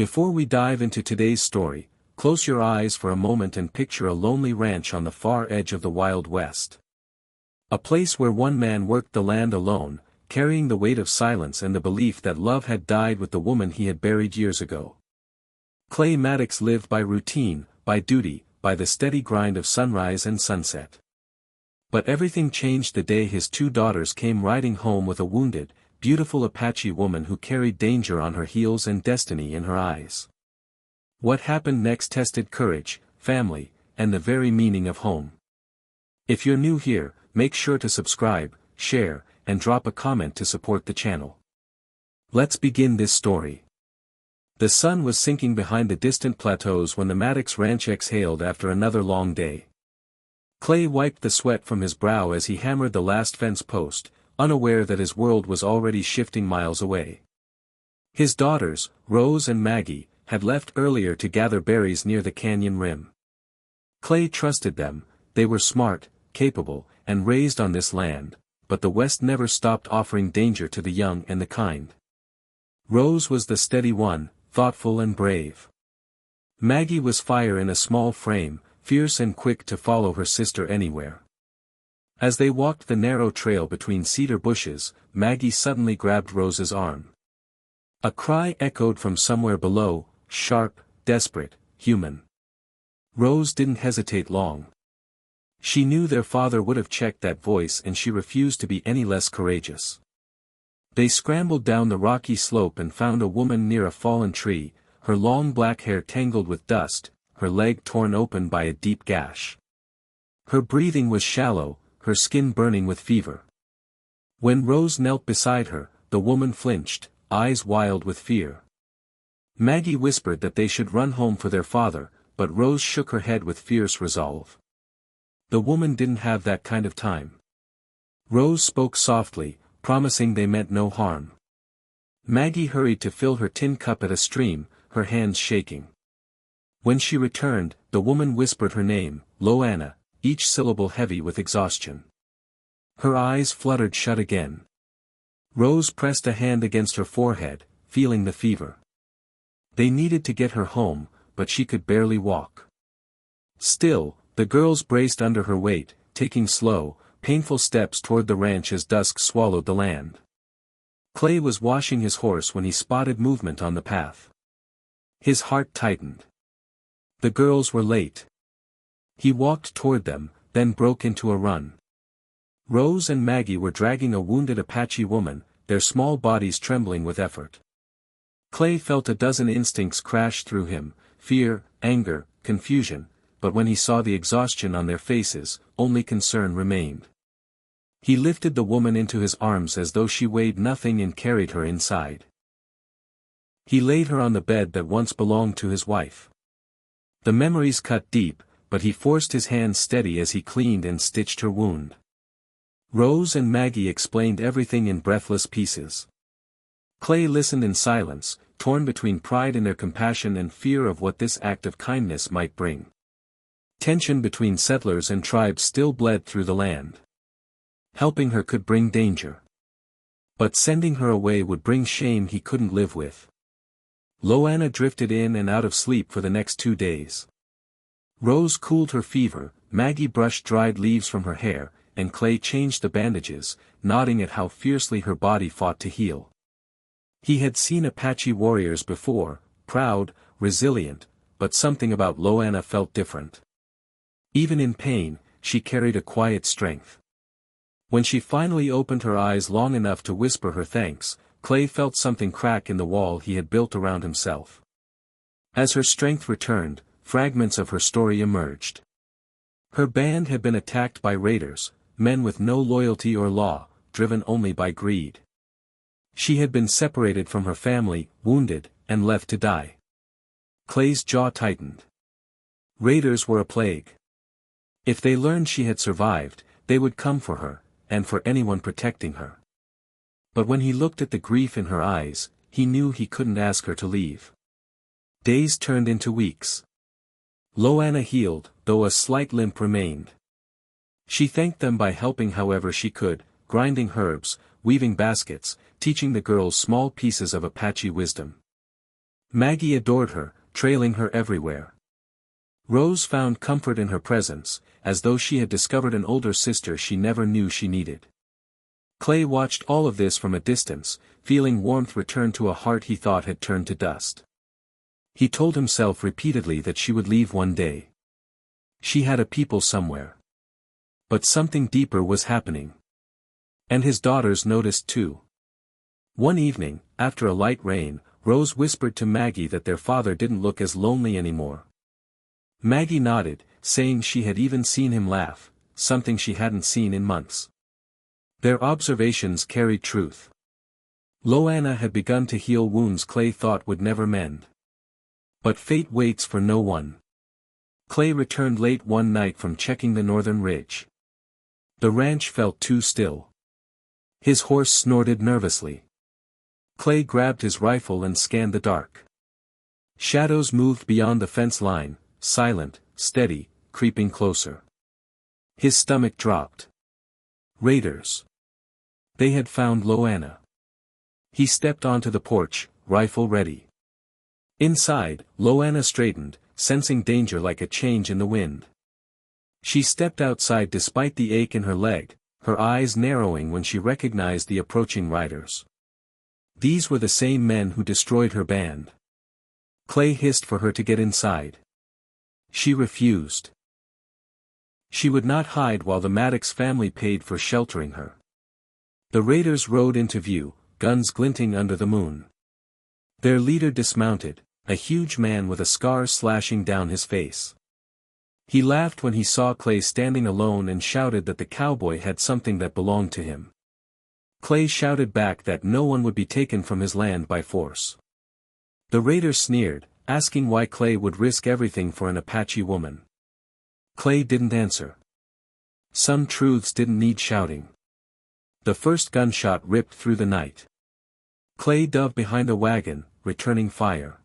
Before we dive into today's story, close your eyes for a moment and picture a lonely ranch on the far edge of the Wild West. A place where one man worked the land alone, carrying the weight of silence and the belief that love had died with the woman he had buried years ago. Clay Maddox lived by routine, by duty, by the steady grind of sunrise and sunset. But everything changed the day his two daughters came riding home with a wounded, beautiful Apache woman who carried danger on her heels and destiny in her eyes. What happened next tested courage, family, and the very meaning of home. If you're new here, make sure to subscribe, share, and drop a comment to support the channel. Let's begin this story. The sun was sinking behind the distant plateaus when the Maddox ranch exhaled after another long day. Clay wiped the sweat from his brow as he hammered the last fence post, unaware that his world was already shifting miles away. His daughters, Rose and Maggie, had left earlier to gather berries near the canyon rim. Clay trusted them, they were smart, capable, and raised on this land, but the West never stopped offering danger to the young and the kind. Rose was the steady one, thoughtful and brave. Maggie was fire in a small frame, fierce and quick to follow her sister anywhere. As they walked the narrow trail between cedar bushes, Maggie suddenly grabbed Rose's arm. A cry echoed from somewhere below, sharp, desperate, human. Rose didn't hesitate long. She knew their father would have checked that voice and she refused to be any less courageous. They scrambled down the rocky slope and found a woman near a fallen tree, her long black hair tangled with dust, her leg torn open by a deep gash. Her breathing was shallow, her skin burning with fever. When Rose knelt beside her, the woman flinched, eyes wild with fear. Maggie whispered that they should run home for their father, but Rose shook her head with fierce resolve. The woman didn't have that kind of time. Rose spoke softly, promising they meant no harm. Maggie hurried to fill her tin cup at a stream, her hands shaking. When she returned, the woman whispered her name, Loanna, each syllable heavy with exhaustion. Her eyes fluttered shut again. Rose pressed a hand against her forehead, feeling the fever. They needed to get her home, but she could barely walk. Still, the girls braced under her weight, taking slow, painful steps toward the ranch as dusk swallowed the land. Clay was washing his horse when he spotted movement on the path. His heart tightened. The girls were late. He walked toward them, then broke into a run. Rose and Maggie were dragging a wounded Apache woman, their small bodies trembling with effort. Clay felt a dozen instincts crash through him, fear, anger, confusion, but when he saw the exhaustion on their faces, only concern remained. He lifted the woman into his arms as though she weighed nothing and carried her inside. He laid her on the bed that once belonged to his wife. The memories cut deep, but he forced his hands steady as he cleaned and stitched her wound. Rose and Maggie explained everything in breathless pieces. Clay listened in silence, torn between pride in their compassion and fear of what this act of kindness might bring. Tension between settlers and tribes still bled through the land. Helping her could bring danger. But sending her away would bring shame he couldn't live with. Loanna drifted in and out of sleep for the next 2 days. Rose cooled her fever, Maggie brushed dried leaves from her hair, and Clay changed the bandages, nodding at how fiercely her body fought to heal. He had seen Apache warriors before, proud, resilient, but something about Loanna felt different. Even in pain, she carried a quiet strength. When she finally opened her eyes long enough to whisper her thanks, Clay felt something crack in the wall he had built around himself. As her strength returned, fragments of her story emerged. Her band had been attacked by raiders, men with no loyalty or law, driven only by greed. She had been separated from her family, wounded, and left to die. Clay's jaw tightened. Raiders were a plague. If they learned she had survived, they would come for her, and for anyone protecting her. But when he looked at the grief in her eyes, he knew he couldn't ask her to leave. Days turned into weeks. Loanna healed, though a slight limp remained. She thanked them by helping however she could, grinding herbs, weaving baskets, teaching the girls small pieces of Apache wisdom. Maggie adored her, trailing her everywhere. Rose found comfort in her presence, as though she had discovered an older sister she never knew she needed. Clay watched all of this from a distance, feeling warmth return to a heart he thought had turned to dust. He told himself repeatedly that she would leave one day. She had a people somewhere. But something deeper was happening. And his daughters noticed too. One evening, after a light rain, Rose whispered to Maggie that their father didn't look as lonely anymore. Maggie nodded, saying she had even seen him laugh, something she hadn't seen in months. Their observations carried truth. Loanna had begun to heal wounds Clay thought would never mend. But fate waits for no one. Clay returned late one night from checking the northern ridge. The ranch felt too still. His horse snorted nervously. Clay grabbed his rifle and scanned the dark. Shadows moved beyond the fence line, silent, steady, creeping closer. His stomach dropped. Raiders. They had found Loanna. He stepped onto the porch, rifle ready. Inside, Loanna straightened, sensing danger like a change in the wind. She stepped outside despite the ache in her leg, her eyes narrowing when she recognized the approaching riders. These were the same men who destroyed her band. Clay hissed for her to get inside. She refused. She would not hide while the Maddox family paid for sheltering her. The raiders rode into view, guns glinting under the moon. Their leader dismounted, a huge man with a scar slashing down his face. He laughed when he saw Clay standing alone and shouted that the cowboy had something that belonged to him. Clay shouted back that no one would be taken from his land by force. The raider sneered, asking why Clay would risk everything for an Apache woman. Clay didn't answer. Some truths didn't need shouting. The first gunshot ripped through the night. Clay dove behind a wagon, returning fire.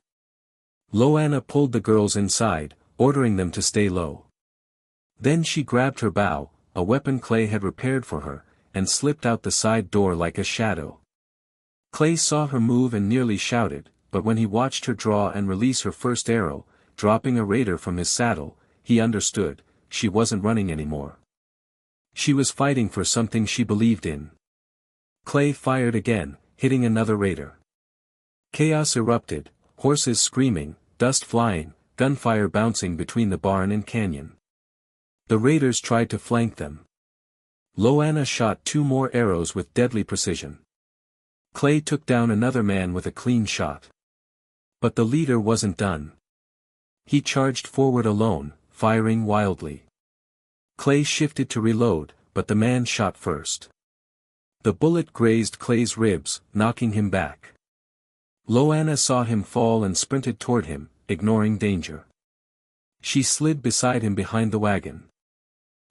Loanna pulled the girls inside, ordering them to stay low. Then she grabbed her bow, a weapon Clay had repaired for her, and slipped out the side door like a shadow. Clay saw her move and nearly shouted, but when he watched her draw and release her first arrow, dropping a raider from his saddle, he understood, she wasn't running anymore. She was fighting for something she believed in. Clay fired again, hitting another raider. Chaos erupted, horses screaming, dust flying, gunfire bouncing between the barn and canyon. The raiders tried to flank them. Loanna shot 2 more arrows with deadly precision. Clay took down another man with a clean shot. But the leader wasn't done. He charged forward alone, firing wildly. Clay shifted to reload, but the man shot first. The bullet grazed Clay's ribs, knocking him back. Loanna saw him fall and sprinted toward him, ignoring danger. She slid beside him behind the wagon.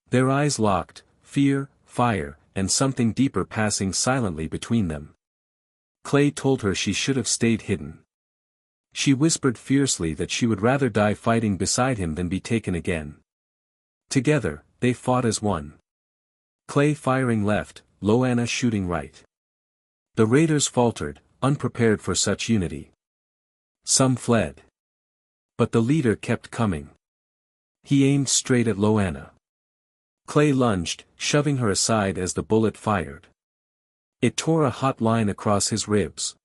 Their eyes locked, fear, fire, and something deeper passing silently between them. Clay told her she should have stayed hidden. She whispered fiercely that she would rather die fighting beside him than be taken again. Together, they fought as one. Clay firing left, Loanna shooting right. The raiders faltered, unprepared for such unity. Some fled. But the leader kept coming. He aimed straight at Loanna. Clay lunged, shoving her aside as the bullet fired. It tore a hot line across his ribs.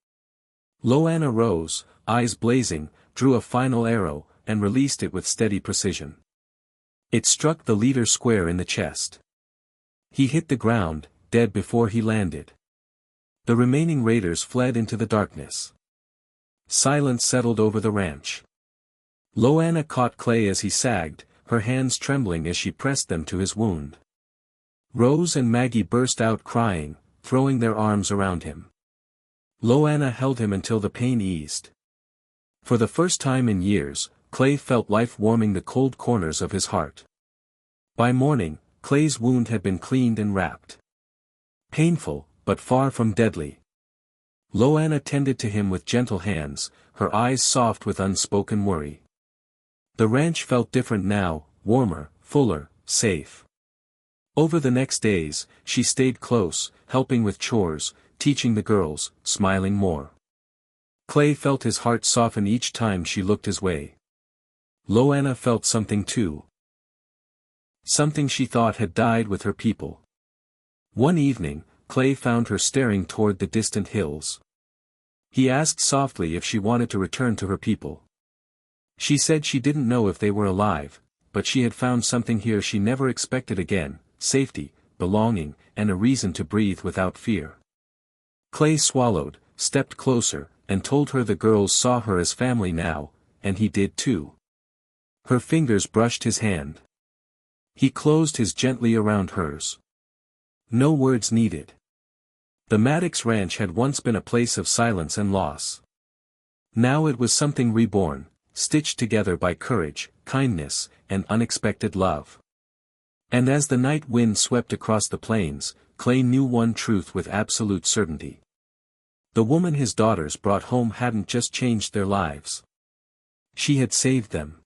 Loanna rose, eyes blazing, drew a final arrow, and released it with steady precision. It struck the leader square in the chest. He hit the ground, dead before he landed. The remaining raiders fled into the darkness. Silence settled over the ranch. Loanna caught Clay as he sagged, her hands trembling as she pressed them to his wound. Rose and Maggie burst out crying, throwing their arms around him. Loanna held him until the pain eased. For the first time in years, Clay felt life warming the cold corners of his heart. By morning, Clay's wound had been cleaned and wrapped. Painful, but far from deadly. Loanna tended to him with gentle hands, her eyes soft with unspoken worry. The ranch felt different now, warmer, fuller, safe. Over the next days, she stayed close, helping with chores, teaching the girls, smiling more. Clay felt his heart soften each time she looked his way. Loanna felt something too. Something she thought had died with her people. One evening, Clay found her staring toward the distant hills. He asked softly if she wanted to return to her people. She said she didn't know if they were alive, but she had found something here she never expected again: safety, belonging, and a reason to breathe without fear. Clay swallowed, stepped closer, and told her the girls saw her as family now, and he did too. Her fingers brushed his hand. He closed his gently around hers. No words needed. The Maddox Ranch had once been a place of silence and loss. Now it was something reborn, stitched together by courage, kindness, and unexpected love. And as the night wind swept across the plains, Clay knew one truth with absolute certainty. The woman his daughters brought home hadn't just changed their lives. She had saved them.